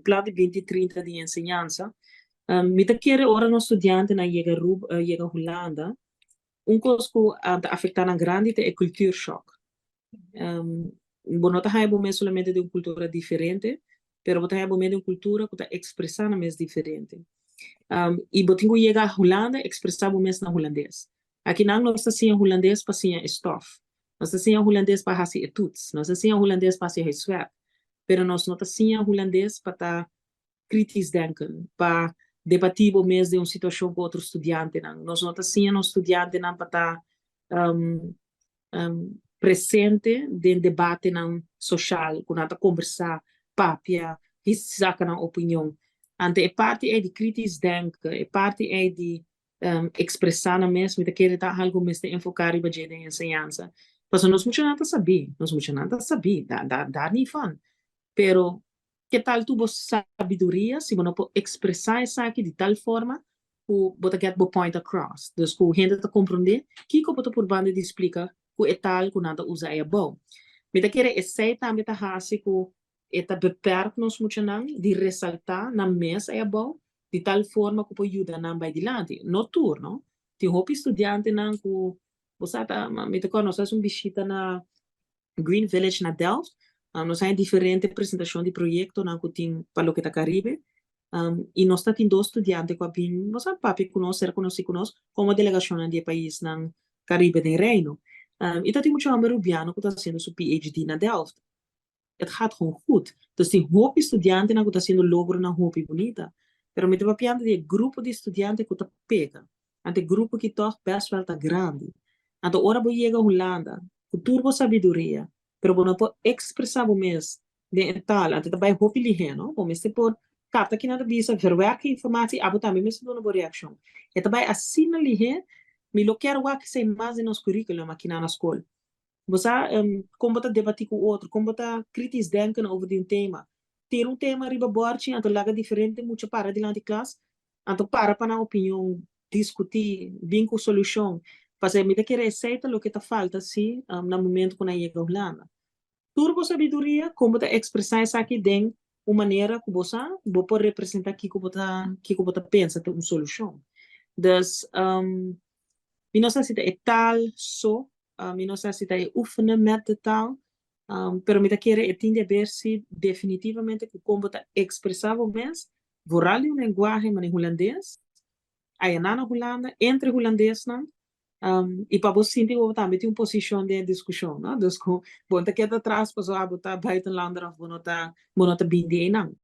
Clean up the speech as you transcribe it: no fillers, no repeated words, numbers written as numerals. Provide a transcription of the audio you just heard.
plan de 2030 de enseñanza. Mita quiere ora no estudiante na llega Holanda, coisa que afeta na grande é culture shock. Bonota hai bom solamente de uma cultura diferente, pero bota hai bom de uma cultura que está expressando mais diferente. E botingo chega a Holanda, expressar bom na holandês. Aqui não nós assim holandês para sim stof. Nós assim holandês para fazer etudes. Nós assim holandês para fazer swap. Pero nós não assim holandês para estar crítico denken, para debatir bom de uma situação com outro estudante. Nós não assim estudante não para estar presente de debate social, quando a conversar, papia, e saca na opinião. Ante a parte é de crítico denken, a parte é de expressar na mesma, de querer dar algo mais de enfocar e bater de ensinança. Mas nós muito nada saber, dá nem fã. Pero, que tal tu sabedoria, se você pode expressar isso aqui de tal forma, que você get the point across. Dus, que a gente está compreender, que você por banda de explicar, que é tal que nada usa é bom. Mas querer esse também tá assim que está beperkt nos muito não de ressaltar na mesa é bom, de tal forma que pode ajudar não vai adiante. No turno, tem roupa estudante não que você tá, me tocou nós fazemos visita na Green Village na Delft. Nós temos diferente apresentação de projeto na que tem para o que tá Caribe. E nós temos dois estudantes que vêm, nós sabemos papi conhecer como delegação de país na Caribe do Reino. E tem muito americano que está fazendo seu PhD na Delft. Het gaat gewoon goed. Dus die hoop estudianten que está sendo logro na hoop bonita. Pero me estava piando de grupo de estudiantes que está pega. Ante grupo que toch best wel tá grande. Ante ora bo chega a Holanda, com turbo sabedoria, pero bo não pode expressar o mês de tal, ante também hoop ligen, no? Bo mesmo por capta que nada bisa verwerken informatie, abo também mesmo dona boa reação. E também assim na ligen, me lo quero que sei mais em nos currículo aqui na escola. Você como está debater com o outro, como está crítico denken over um tema. Ter tema riba borte, então laga diferente, muito para diante de classe, então para na opinião, discutir, vir com solução. Para me que receita o que está falta, sim, no momento que nós chega a Holanda. Turbo sabedoria, como está expressar isso aqui dentro, uma maneira que você pode representar aqui que você pensa, ter uma solução. Dus, não sei se é tal, só, não sei se é oefenen met de taal, pero me querer entender se definitivamente como está expressar o mês, vooral em linguagem em holandês, aí na Holanda, entre holandês, não? E para você sentir que também tem uma posição de discussão, não? Dus, bom, tá aqui atrás, pessoal, botar buitenlander of bono tá bem não.